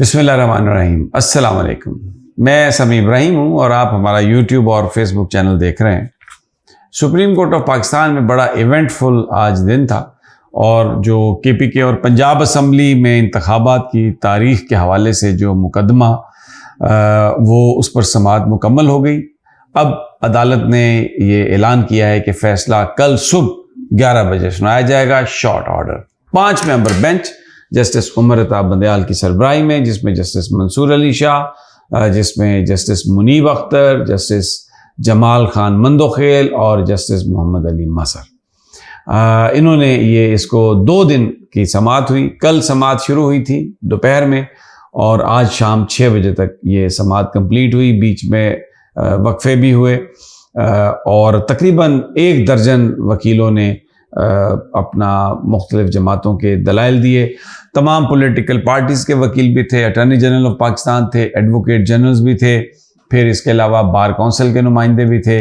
बिस्मिल्लाहिर्रहमानिर्रहीम। अस्सलाम वालेकुम। मैं समी इब्राहिम हूँ और आप हमारा यूट्यूब और फेसबुक चैनल देख रहे हैं। सुप्रीम कोर्ट ऑफ पाकिस्तान में बड़ा इवेंटफुल आज दिन था और जो KPK और पंजाब असम्बली में इंतखाबात की तारीख के हवाले से जो मुकदमा वो उस पर समाअत मुकम्मल हो गई। अब अदालत ने ये ऐलान किया है कि फ़ैसला कल सुबह 11 बजे सुनाया जाएगा। Short order 5 member bench justice Umar Ata Bandial की सरबराही में, जिसमें जस्टिस मंसूर अली शाह, जिसमें जस्टिस मुनीब अख्तर, जस्टिस जमाल खान मंदोखेल और जस्टिस मोहम्मद अली मसर, इन्होंने इसको 2 दिन की समाअत हुई। कल समाअत शुरू हुई थी दोपहर में और आज शाम 6 बजे तक ये समाअत कंप्लीट हुई। बीच में वक्फे भी हुए और तकरीबन 1 दर्जन वकीलों ने अपना मुख्तलिफ जमातों के दलाइल दिए। तमाम पॉलिटिकल पार्टीज़ के वकील भी थे, अटॉर्नी जनरल ऑफ पाकिस्तान थे, एडवोकेट जनरल्स भी थे, फिर इसके अलावा बार काउंसिल के नुमाइंदे भी थे।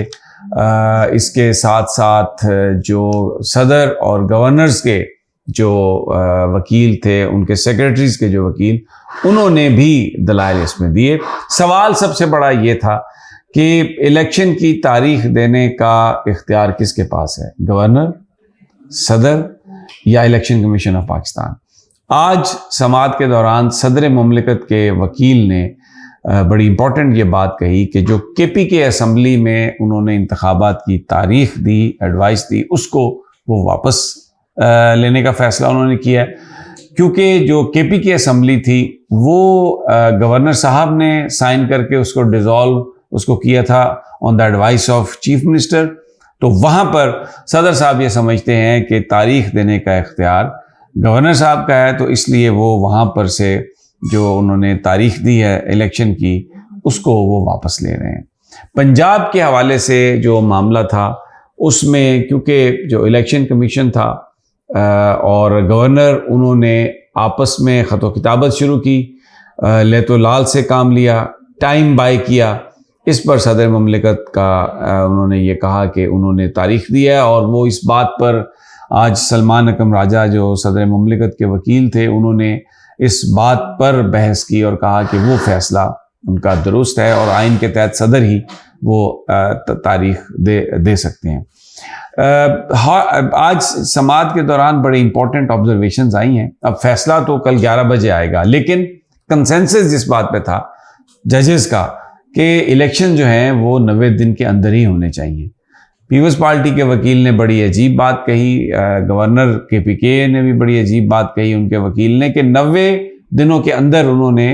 इसके साथ साथ जो सदर और गवर्नर्स के जो वकील थे, उनके सेक्रेटरीज़ के जो वकील, उन्होंने भी दलाइल इसमें दिए। सवाल सबसे बड़ा ये था कि इलेक्शन की तारीख देने का इख्तियार किसके पास है, गवर्नर, सदर या इलेक्शन कमीशन ऑफ पाकिस्तान। आज समाअत के दौरान सदर मुमलिकत के वकील ने बड़ी इंपॉर्टेंट ये बात कही कि जो KPK असम्बली में उन्होंने इंतखाबात की तारीख दी, एडवाइस दी, उसको वो वापस लेने का फ़ैसला उन्होंने किया है। क्योंकि जो KPK असम्बली थी वो गवर्नर साहब ने साइन करके उसको डिज़ोल्व उसको किया था on the advice of chief minister. तो वहाँ पर सदर साहब ये समझते हैं कि तारीख देने का इख्तियार गवर्नर साहब का है, तो इसलिए वो वहाँ पर से जो उन्होंने तारीख दी है इलेक्शन की, उसको वो वापस ले रहे हैं। पंजाब के हवाले से जो मामला था उसमें, क्योंकि जो इलेक्शन कमीशन था और गवर्नर, उन्होंने आपस में ख़त व किताबत शुरू की, ले तो लाल से काम लिया, टाइम बाय किया। इस पर सदर मुमलिकत का उन्होंने ये कहा कि उन्होंने तारीख दी है और वो इस बात पर आज सलमान अकम राजा जो सदर मुमलिकत के वकील थे, उन्होंने इस बात पर बहस की और कहा कि वो फ़ैसला उनका दुरुस्त है और आइन के तहत सदर ही वो तारीख दे सकते हैं। आज समाअत के दौरान बड़े इंपॉर्टेंट ऑब्जर्वेशंस आई हैं। अब फ़ैसला तो कल 11 बजे आएगा, लेकिन कंसेंसस जिस बात पे था जजेस का कि इलेक्शन जो हैं वो 90 दिन के अंदर ही होने चाहिए। पीपल्स पार्टी के वकील ने बड़ी अजीब बात कही, गवर्नर KPK ने भी बड़ी अजीब बात कही उनके वकील ने, कि 90 दिनों के अंदर उन्होंने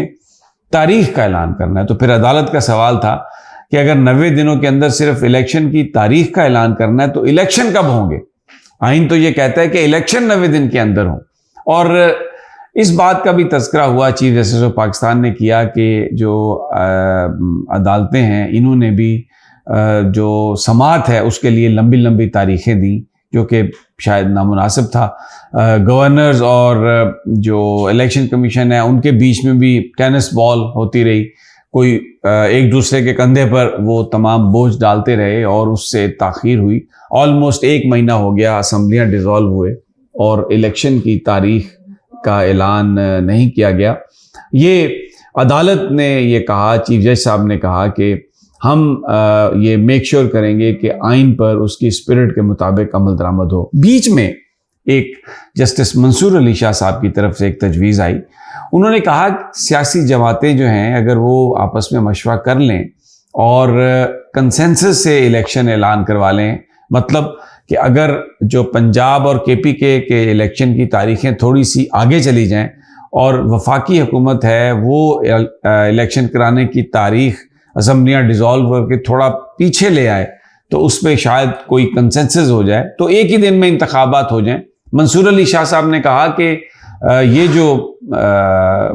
तारीख का ऐलान करना है। तो फिर अदालत का सवाल था कि अगर 90 दिनों के अंदर सिर्फ इलेक्शन की तारीख का ऐलान करना है तो इलेक्शन कब होंगे? आइन तो ये कहता है कि इलेक्शन 90 दिन के अंदर हो। और इस बात का भी तज़किरा हुआ, चीफ जस्टिस ऑफ पाकिस्तान ने किया कि जो अदालतें हैं, इन्होंने भी जो समाअत है उसके लिए लंबी लंबी तारीखें दी, जो कि शायद नामुनासिब था। गवर्नर्स और जो इलेक्शन कमीशन है उनके बीच में भी टेनिस बॉल होती रही, कोई एक दूसरे के कंधे पर वो तमाम बोझ डालते रहे और उससे ताख़ीर हुई। ऑलमोस्ट 1 महीना हो गया, असम्बलियाँ डिज़ोल्व हुए और इलेक्शन की तारीख का ऐलान नहीं किया गया। ये अदालत ने ये कहा, चीफ जज साहब ने कहा कि हम ये मेक श्योर करेंगे कि आइन पर उसकी स्पिरिट के मुताबिक अमल दरामद हो। बीच में एक जस्टिस मंसूर अली शाह साहब की तरफ से एक तजवीज़ आई। उन्होंने कहा सियासी जमातें जो हैं अगर वो आपस में मशवरा कर लें और कंसेंसस से इलेक्शन ऐलान करवा लें, मतलब कि अगर जो पंजाब और KPK के इलेक्शन की तारीखें थोड़ी सी आगे चली जाएं और वफाकी हुकूमत है वो इलेक्शन कराने की तारीख असम्बलियाँ डिज़ोल्व करके थोड़ा पीछे ले आए, तो उसमें शायद कोई कंसेंसस हो जाए, तो एक ही दिन में इंतखाबात हो जाएं। मंसूर अली शाह साहब ने कहा कि ये जो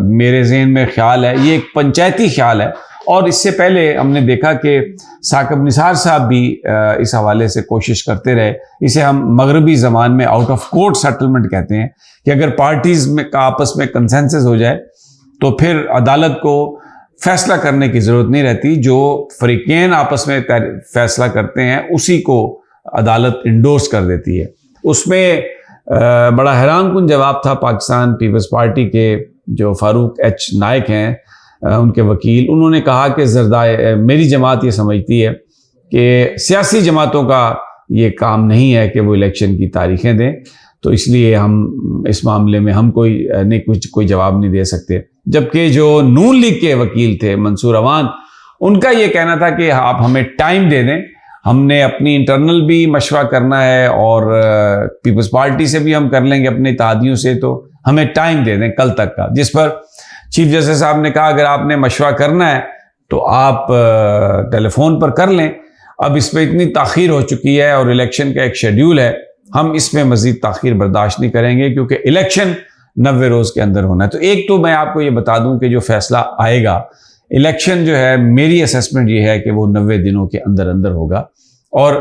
मेरे ज़हन में ख्याल है ये एक पंचायती ख्याल है, और इससे पहले हमने देखा कि साकिब निसार साहब भी इस हवाले से कोशिश करते रहे। इसे हम मगरबी ज़मान में आउट ऑफ कोर्ट सेटलमेंट कहते हैं कि अगर पार्टीज़ में का आपस में कंसेंसस हो जाए तो फिर अदालत को फैसला करने की ज़रूरत नहीं रहती, जो फरीकैन आपस में फैसला करते हैं उसी को अदालत इंडोर्स कर देती है। उसमें बड़ा हैरान कुन जवाब था पाकिस्तान पीपल्स पार्टी के جو فاروق ایچ نائک ہیں ان کے وکیل، انہوں نے کہا کہ میری جماعت یہ سمجھتی ہے کہ سیاسی جماعتوں کا یہ کام نہیں ہے کہ وہ الیکشن کی تاریخیں دیں، تو اس لیے ہم اس معاملے میں ہم کوئی جواب نہیں دے سکتے. جبکہ جو نون لیگ کے وکیل تھے منصور اوان، ان کا یہ کہنا تھا کہ آپ ہمیں ٹائم دے دیں، ہم نے اپنی انٹرنل بھی مشورہ کرنا ہے اور پیپلز پارٹی سے بھی ہم کر لیں گے اپنے اتحادیوں سے، تو ہمیں ٹائم دے دیں کل تک کا. جس پر چیف جسٹس صاحب نے کہا اگر آپ نے مشورہ کرنا ہے تو آپ ٹیلی فون پر کر لیں، اب اس پہ اتنی تاخیر ہو چکی ہے اور الیکشن کا ایک شیڈیول ہے، ہم اس میں مزید تاخیر برداشت نہیں کریں گے کیونکہ الیکشن 90 روز کے اندر ہونا ہے. تو ایک تو میں آپ کو یہ بتا دوں کہ جو فیصلہ آئے گا الیکشن جو ہے، میری اسیسمنٹ یہ ہے کہ وہ 90 دنوں کے اندر اندر ہوگا اور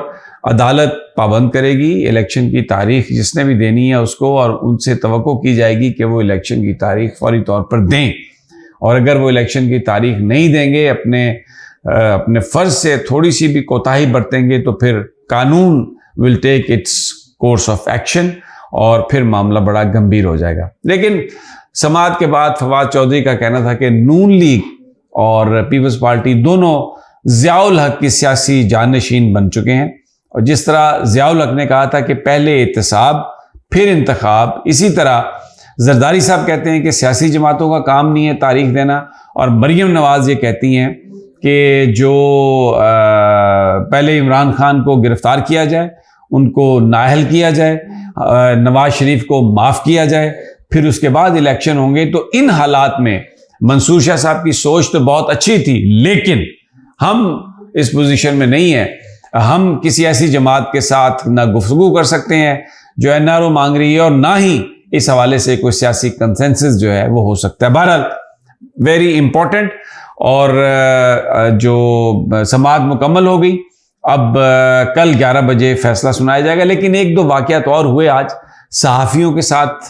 عدالت پابند کرے گی الیکشن کی تاریخ جس نے بھی دینی ہے اس کو، اور ان سے توقع کی جائے گی کہ وہ الیکشن کی تاریخ فوری طور پر دیں. اور اگر وہ الیکشن کی تاریخ نہیں دیں گے، اپنے فرض سے تھوڑی سی بھی کوتاہی برتیں گے، تو پھر قانون ول ٹیک اٹس کورس آف ایکشن اور پھر معاملہ بڑا گمبھیر ہو جائے گا. لیکن سماعت کے بعد فواد چودھری کا کہنا تھا کہ نون لیگ اور پیپلز پارٹی دونوں ضیاء الحق کی سیاسی جانشین بن چکے ہیں، اور جس طرح ضیاء الحق نے کہا تھا کہ پہلے احتساب پھر انتخاب، اسی طرح زرداری صاحب کہتے ہیں کہ سیاسی جماعتوں کا کام نہیں ہے تاریخ دینا، اور مریم نواز یہ کہتی ہیں کہ جو پہلے عمران خان کو گرفتار کیا جائے، ان کو نااہل کیا جائے، نواز شریف کو معاف کیا جائے، پھر اس کے بعد الیکشن ہوں گے. تو ان حالات میں منصور شاہ صاحب کی سوچ تو بہت اچھی تھی، لیکن ہم اس پوزیشن میں نہیں ہیں. ہم کسی ایسی جماعت کے ساتھ نہ گفتگو کر سکتے ہیں جو این آر او مانگ رہی ہے، اور نہ ہی اس حوالے سے کوئی سیاسی کنسنسس جو ہے وہ ہو سکتا ہے. بہرحال ویری امپورٹنٹ. اور جو سماعت مکمل ہو گئی، اب کل 11 بجے فیصلہ سنایا جائے گا. لیکن ایک دو واقعات اور ہوئے آج. صحافیوں کے ساتھ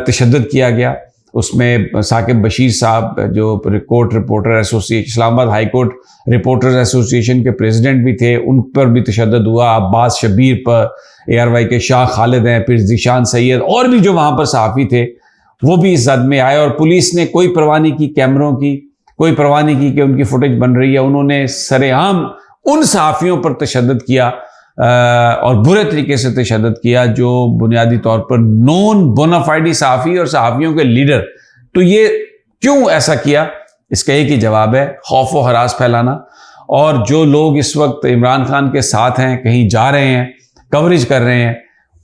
تشدد کیا گیا، اس میں ثاقب بشیر صاحب جو کورٹ رپورٹر ایسوسیشن، اسلام آباد ہائی کورٹ رپورٹرز ایسوسیشن کے پریزیڈنٹ بھی تھے، ان پر بھی تشدد ہوا. عباس شبیر پر، اے آر وائی کے شاہ خالد ہیں، پھر ذیشان سید اور بھی جو وہاں پر صحافی تھے وہ بھی اس زد میں آئے، اور پولیس نے کوئی پرواہ نہیں کی کیمروں کی، کوئی پرواہ نہیں کی کہ ان کی فوٹیج بن رہی ہے. انہوں نے سر عام ان صحافیوں پر تشدد کیا اور برے طریقے سے تشدد کیا جو بنیادی طور پر نون بونافائیڈی صحافی اور صحافیوں کے لیڈر. تو یہ کیوں ایسا کیا؟ اس کا ایک ہی جواب ہے، خوف و ہراس پھیلانا. اور جو لوگ اس وقت عمران خان کے ساتھ ہیں، کہیں جا رہے ہیں، کوریج کر رہے ہیں،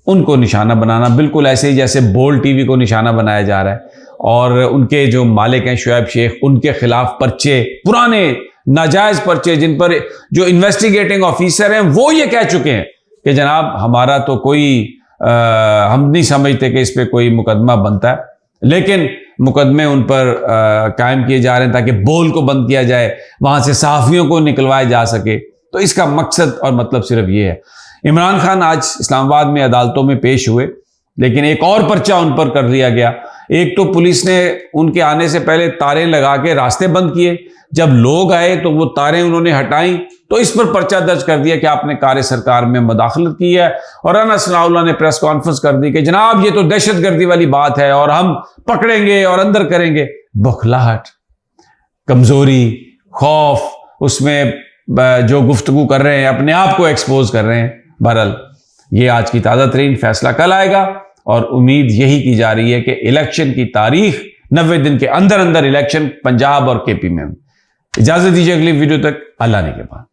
ان کو نشانہ بنانا، بالکل ایسے ہی جیسے بول ٹی وی کو نشانہ بنایا جا رہا ہے. اور ان کے جو مالک ہیں شعیب شیخ، ان کے خلاف پرچے، پرانے ناجائز پرچے، جن پر جو انویسٹیگیٹنگ آفیسر ہیں وہ یہ کہہ چکے ہیں کہ جناب ہمارا تو کوئی ہم نہیں سمجھتے کہ اس پہ کوئی مقدمہ بنتا ہے، لیکن مقدمے ان پر قائم کیے جا رہے ہیں تاکہ بول کو بند کیا جائے، وہاں سے صحافیوں کو نکلوایا جا سکے. تو اس کا مقصد اور مطلب صرف یہ ہے. عمران خان آج اسلام آباد میں عدالتوں میں پیش ہوئے، لیکن ایک اور پرچہ ان پر کر دیا گیا. ایک تو پولیس نے ان کے آنے سے پہلے تاریں لگا کے راستے بند کیے، جب لوگ آئے تو وہ تاریں انہوں نے ہٹائیں، تو اس پر پرچہ درج کر دیا کہ آپ نے کار سرکار میں مداخلت کی ہے. اور رانا ثناء اللہ نے پریس کانفرنس کر دی کہ جناب یہ تو دہشت گردی والی بات ہے اور ہم پکڑیں گے اور اندر کریں گے. بخلاہٹ، کمزوری، خوف، اس میں جو گفتگو کر رہے ہیں اپنے آپ کو ایکسپوز کر رہے ہیں. بہرحال یہ آج کی تازہ ترین فیصلہ کل آئے گا، اور امید یہی کی جا رہی ہے کہ الیکشن کی تاریخ 90 دن کے اندر اندر الیکشن پنجاب اور کے پی میں. اجازت دیجیے اگلی ویڈیو تک، اللہ نے کے بعد.